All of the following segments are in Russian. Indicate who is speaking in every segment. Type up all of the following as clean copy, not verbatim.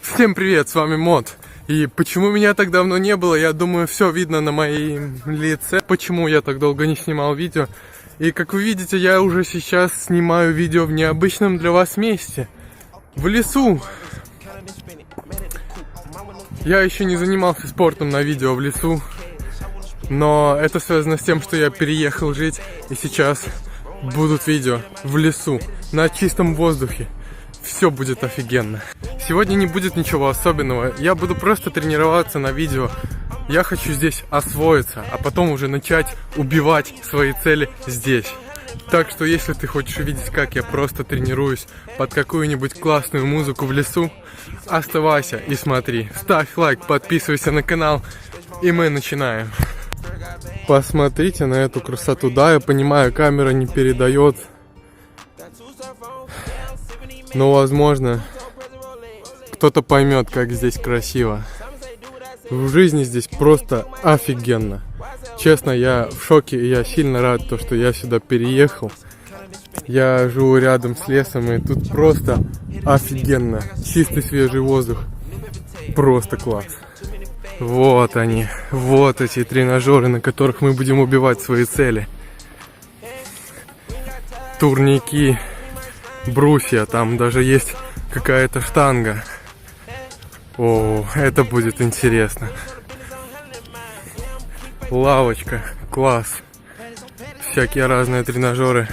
Speaker 1: Всем привет, с вами Мод. И почему меня так давно не было, я думаю, все видно на моем лице. Почему я так долго не снимал видео. И как вы видите, я уже сейчас снимаю видео в необычном для вас месте. В лесу. Я еще не занимался спортом на видео в лесу. Но это связано с тем, что я переехал жить. И сейчас будут видео в лесу, на чистом воздухе. Все будет офигенно. Сегодня не будет ничего особенного. Я буду просто тренироваться на видео. Я хочу здесь освоиться, а потом уже начать убивать свои цели здесь. Так что если ты хочешь увидеть, как я просто тренируюсь под какую-нибудь классную музыку в лесу, оставайся и смотри. Ставь лайк, подписывайся на канал, и мы начинаем. Посмотрите на эту красоту. Да, я понимаю, камера не передает. Но, возможно, кто-то поймет, как здесь красиво. В жизни здесь просто офигенно. Честно, я в шоке, и я сильно рад, что я сюда переехал. Я живу рядом с лесом, и тут просто офигенно. Чистый свежий воздух. Просто класс. Вот они, вот эти тренажеры, на которых мы будем убивать свои цели. Турники. Брусья, там даже есть какая-то штанга. О, это будет интересно. Лавочка, класс. Всякие разные тренажеры.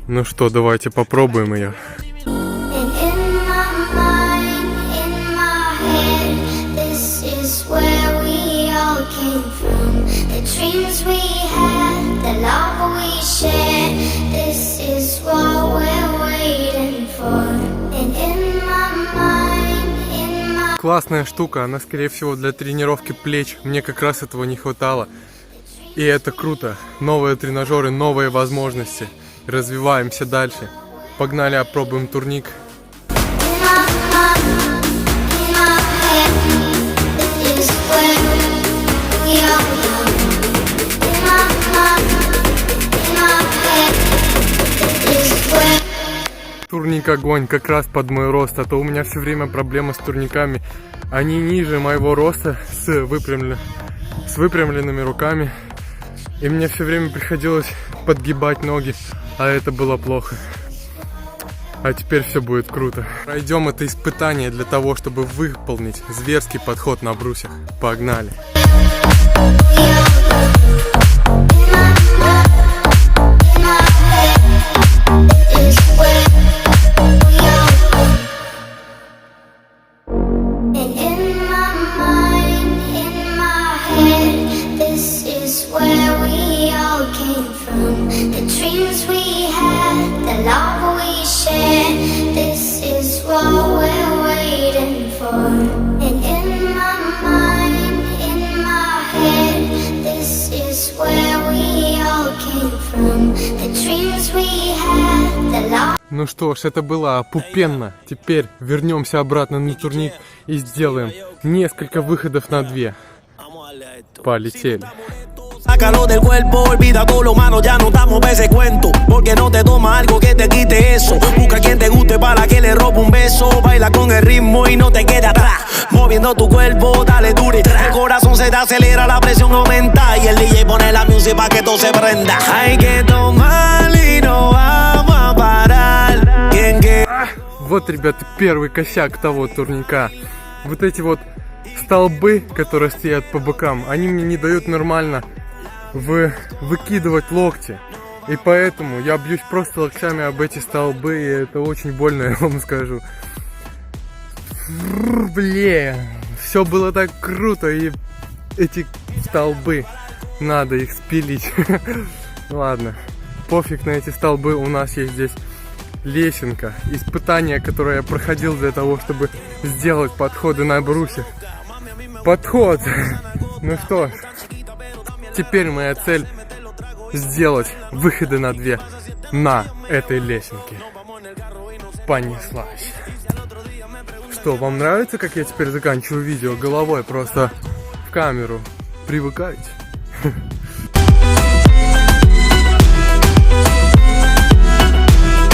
Speaker 1: Ну что, давайте попробуем ее. Классная штука, она скорее всего для тренировки плеч. Мне как раз этого не хватало. И это круто. Новые тренажеры, новые возможности. Развиваемся дальше. Погнали, опробуем турник. Турник огонь, как раз под мой рост, а то у меня все время проблема с турниками. Они ниже моего роста, с выпрямленными руками. И мне все время приходилось подгибать ноги, а это было плохо. А теперь все будет круто. Пройдем это испытание для того, чтобы выполнить зверский подход на брусьях. Погнали! Ну что ж, это было опупенно. Теперь вернемся обратно на турник и сделаем несколько выходов на 2. Полетели.
Speaker 2: Sácalo del cuerpo, olvida todo lo malo, ya no estamos para ese cuento. Porque no te toma algo que te quite eso. Busca quien te guste para que le robe un beso. Baila con el ritmo y no te quede atrás. Moviendo tu cuerpo, dale dure. El corazón se te acelera, la presión aumenta. Y el DJ pone la música para que todo se prenda. Hay que tomar y no vamos a parar. ¿Quién que?
Speaker 1: Вот, ребята, первый косяк того турника. Вот эти вот столбы, которые стоят по бокам, они мне не дают нормально выкидывать локти. И поэтому я бьюсь просто локтями об эти столбы, и это очень больно, я вам скажу. Блин, все было так круто, и эти столбы, надо их спилить. Ладно, пофиг на эти столбы, у нас есть здесь лесенка. Испытание, которое я проходил для того, чтобы сделать подходы на брусьях. Подход! Ну что ж, теперь моя цель сделать выходы на 2 на этой лесенке. Понеслась. Что, вам нравится, как я теперь заканчиваю видео головой просто в камеру? Привыкайте.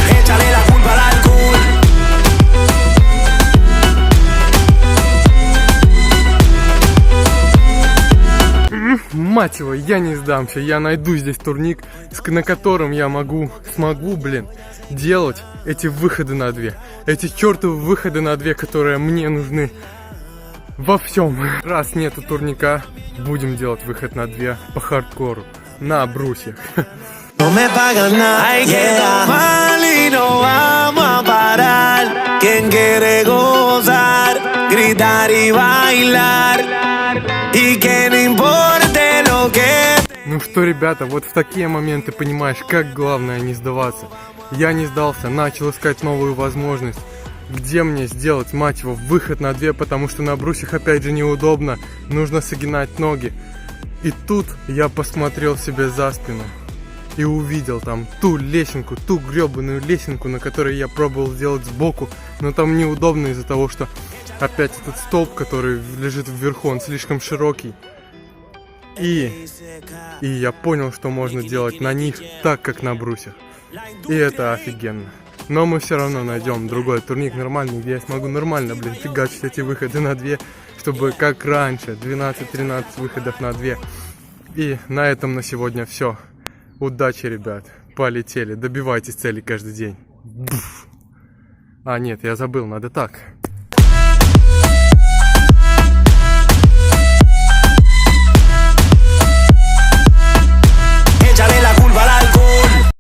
Speaker 2: Échale la culpa al alcohol.
Speaker 1: мать его, я не сдамся. Я найду здесь турник, на котором я смогу, делать эти выходы на 2. Эти чертовы выходы на 2, которые мне нужны во всем. Раз нету турника, будем делать выход на 2 по хардкору. На брусьях.
Speaker 2: No me pagan nada, hay que estar mal y no vamos a parar. Quien quiere gozar, gritar y bailar, y que no importe lo que...
Speaker 1: Ну что, ребята, вот в такие моменты понимаешь, как главное не сдаваться. Я не сдался, начал искать новую возможность. Где мне сделать, мать его, выход на 2, потому что на брусьях опять же неудобно. Нужно согинать ноги. И тут я посмотрел себе за спину. И увидел там ту лесенку, ту гребаную лесенку, на которой я пробовал сделать сбоку. Но там неудобно из-за того, что опять этот столб, который лежит вверху, он слишком широкий. И я понял, что можно делать на них так, как на брусьях. И это офигенно. Но мы все равно найдем другой турник нормальный, где я смогу нормально, фигачить эти выходы на 2, чтобы как раньше, 12-13 выходов на 2. И на этом на сегодня все. Удачи, ребят. Полетели. Добивайтесь цели каждый день. Буф. А, нет, я забыл, надо так.